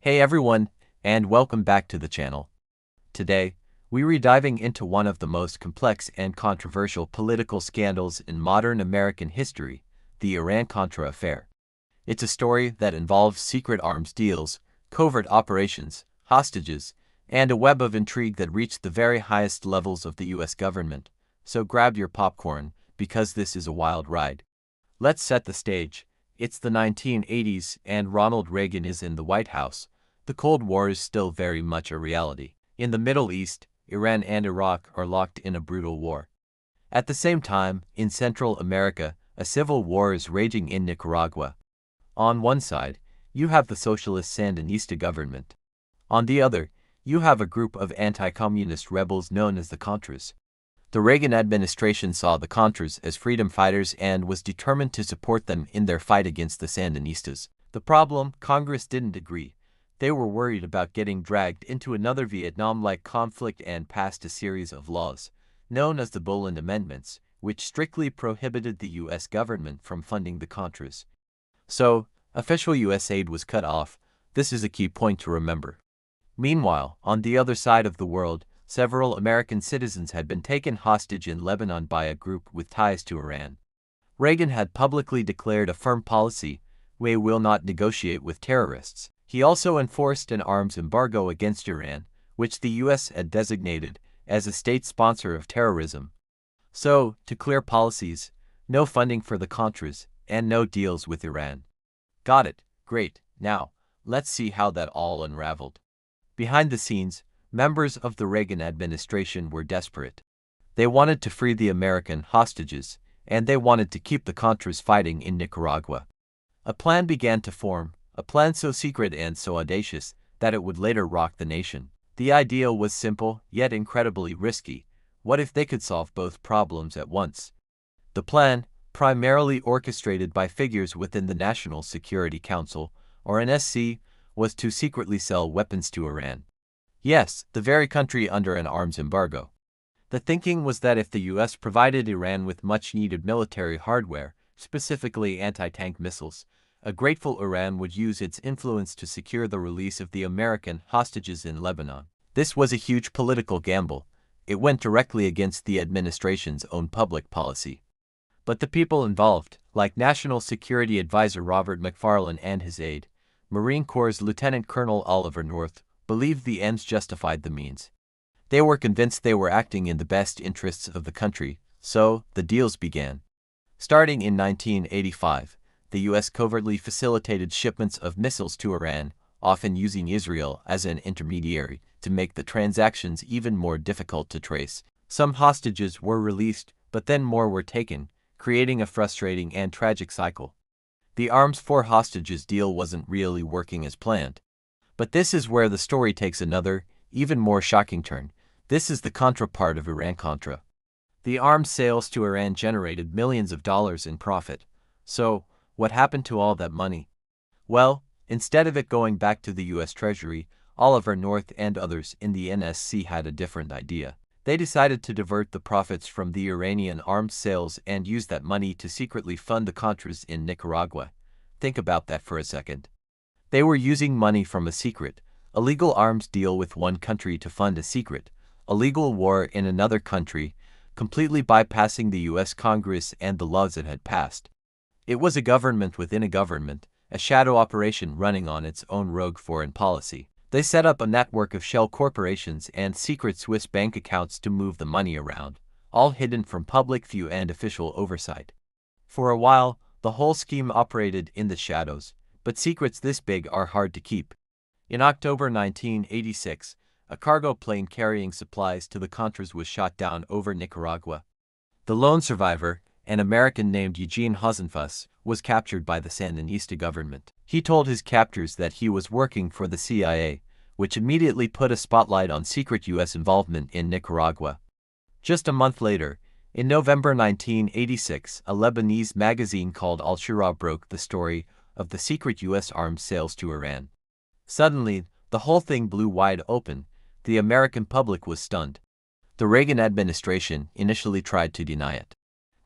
Hey everyone, and welcome back to the channel. Today, we're diving into one of the most complex and controversial political scandals in modern American history, the Iran-Contra affair. It's a story that involves secret arms deals, covert operations, hostages, and a web of intrigue that reached the very highest levels of the US government. So grab your popcorn, because this is a wild ride. Let's set the stage. It's the 1980s and Ronald Reagan is in the White House. The Cold War is still very much a reality. In the Middle East, Iran and Iraq are locked in a brutal war. At the same time, in Central America, a civil war is raging in Nicaragua. On one side, you have the socialist Sandinista government. On the other, you have a group of anti-communist rebels known as the Contras. The Reagan administration saw the Contras as freedom fighters and was determined to support them in their fight against the Sandinistas. The problem, Congress didn't agree. They were worried about getting dragged into another Vietnam-like conflict and passed a series of laws, known as the Boland Amendments, which strictly prohibited the U.S. government from funding the Contras. So, official U.S. aid was cut off. This is a key point to remember. Meanwhile, on the other side of the world, several American citizens had been taken hostage in Lebanon by a group with ties to Iran. Reagan had publicly declared a firm policy: we will not negotiate with terrorists. He also enforced an arms embargo against Iran, which the U.S. had designated as a state sponsor of terrorism. So, to clear policies, no funding for the Contras, and no deals with Iran. Got it, great. Now, let's see how that all unraveled. Behind the scenes, members of the Reagan administration were desperate. They wanted to free the American hostages, and they wanted to keep the Contras fighting in Nicaragua. A plan began to form, a plan so secret and so audacious that it would later rock the nation. The idea was simple, yet incredibly risky. What if they could solve both problems at once? The plan, primarily orchestrated by figures within the National Security Council, or NSC, was to secretly sell weapons to Iran. Yes, the very country under an arms embargo. The thinking was that if the U.S. provided Iran with much-needed military hardware, specifically anti-tank missiles, a grateful Iran would use its influence to secure the release of the American hostages in Lebanon. This was a huge political gamble. It went directly against the administration's own public policy. But the people involved, like National Security Advisor Robert McFarlane and his aide, Marine Corps Lieutenant Colonel Oliver North, believed the ends justified the means. They were convinced they were acting in the best interests of the country, so the deals began. Starting in 1985, the U.S. covertly facilitated shipments of missiles to Iran, often using Israel as an intermediary to make the transactions even more difficult to trace. Some hostages were released, but then more were taken, creating a frustrating and tragic cycle. The arms for hostages deal wasn't really working as planned. But this is where the story takes another, even more shocking turn. This is the Contra part of Iran-Contra. The arms sales to Iran generated millions of dollars in profit. So, what happened to all that money? Well, instead of it going back to the U.S. Treasury, Oliver North and others in the NSC had a different idea. They decided to divert the profits from the Iranian arms sales and use that money to secretly fund the Contras in Nicaragua. Think about that for a second. They were using money from a secret, illegal arms deal with one country to fund a secret, illegal war in another country, completely bypassing the U.S. Congress and the laws it had passed. It was a government within a government, a shadow operation running on its own rogue foreign policy. They set up a network of shell corporations and secret Swiss bank accounts to move the money around, all hidden from public view and official oversight. For a while, the whole scheme operated in the shadows. But secrets this big are hard to keep. In October 1986, a cargo plane carrying supplies to the Contras was shot down over Nicaragua. The lone survivor, an American named Eugene Hasenfuss, was captured by the Sandinista government. He told his captors that he was working for the CIA, which immediately put a spotlight on secret U.S. involvement in Nicaragua. Just a month later, in November 1986, a Lebanese magazine called Al-Shura broke the story of the secret U.S. arms sales to Iran. Suddenly, the whole thing blew wide open. The American public was stunned. The Reagan administration initially tried to deny it.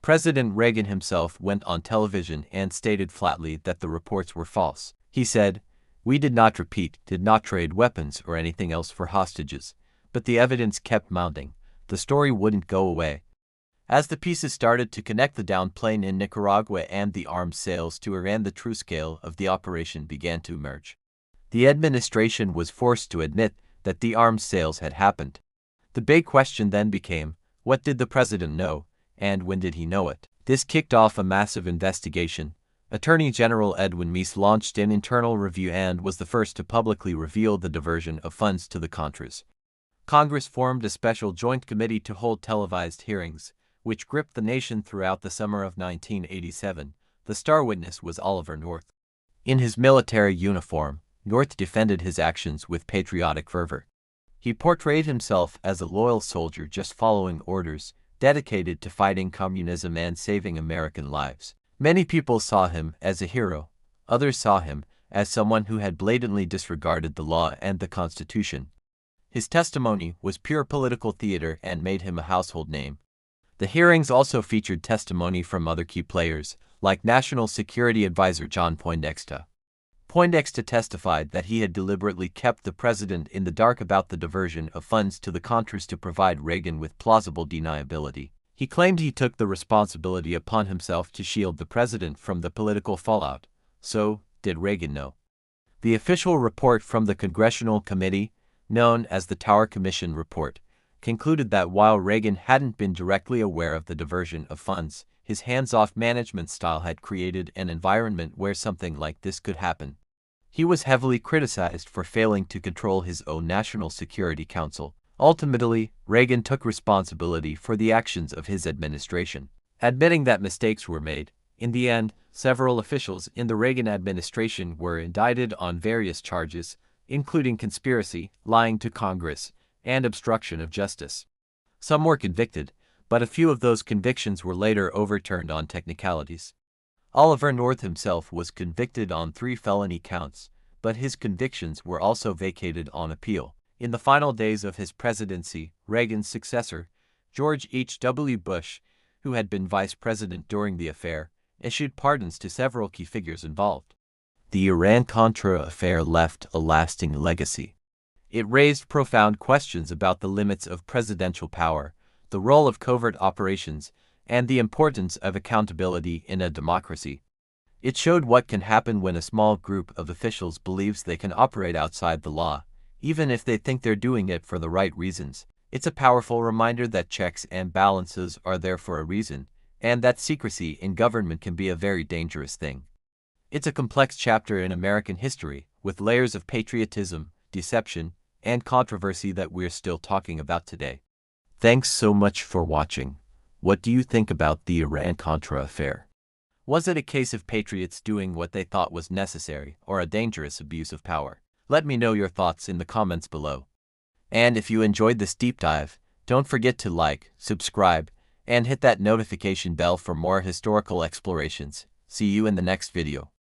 President Reagan himself went on television and stated flatly that the reports were false. He said, We did not trade weapons or anything else for hostages. But the evidence kept mounting. The story wouldn't go away. As the pieces started to connect, the downed plane in Nicaragua and the arms sales to Iran, the true scale of the operation began to emerge. The administration was forced to admit that the arms sales had happened. The big question then became, what did the president know, and when did he know it? This kicked off a massive investigation. Attorney General Edwin Meese launched an internal review and was the first to publicly reveal the diversion of funds to the Contras. Congress formed a special joint committee to hold televised hearings, which gripped the nation throughout the summer of 1987. The star witness was Oliver North. In his military uniform, North defended his actions with patriotic fervor. He portrayed himself as a loyal soldier just following orders, dedicated to fighting communism and saving American lives. Many people saw him as a hero. Others saw him as someone who had blatantly disregarded the law and the Constitution. His testimony was pure political theater and made him a household name. The hearings also featured testimony from other key players, like National Security Advisor John Poindexter. Poindexter testified that he had deliberately kept the president in the dark about the diversion of funds to the Contras to provide Reagan with plausible deniability. He claimed he took the responsibility upon himself to shield the president from the political fallout. So, did Reagan know? The official report from the Congressional Committee, known as the Tower Commission Report, concluded that while Reagan hadn't been directly aware of the diversion of funds, his hands-off management style had created an environment where something like this could happen. He was heavily criticized for failing to control his own National Security Council. Ultimately, Reagan took responsibility for the actions of his administration, admitting that mistakes were made. In the end, several officials in the Reagan administration were indicted on various charges, including conspiracy, lying to Congress, and obstruction of justice. Some were convicted, but a few of those convictions were later overturned on technicalities. Oliver North himself was convicted on 3 felony counts, but his convictions were also vacated on appeal. In the final days of his presidency, Reagan's successor, George H.W. Bush, who had been vice president during the affair, issued pardons to several key figures involved. The Iran-Contra affair left a lasting legacy. It raised profound questions about the limits of presidential power, the role of covert operations, and the importance of accountability in a democracy. It showed what can happen when a small group of officials believes they can operate outside the law, even if they think they're doing it for the right reasons. It's a powerful reminder that checks and balances are there for a reason, and that secrecy in government can be a very dangerous thing. It's a complex chapter in American history, with layers of patriotism, deception, and controversy that we're still talking about today. Thanks so much for watching. What do you think about the Iran-Contra affair? Was it a case of patriots doing what they thought was necessary, or a dangerous abuse of power? Let me know your thoughts in the comments below. And if you enjoyed this deep dive, don't forget to like, subscribe, and hit that notification bell for more historical explorations. See you in the next video.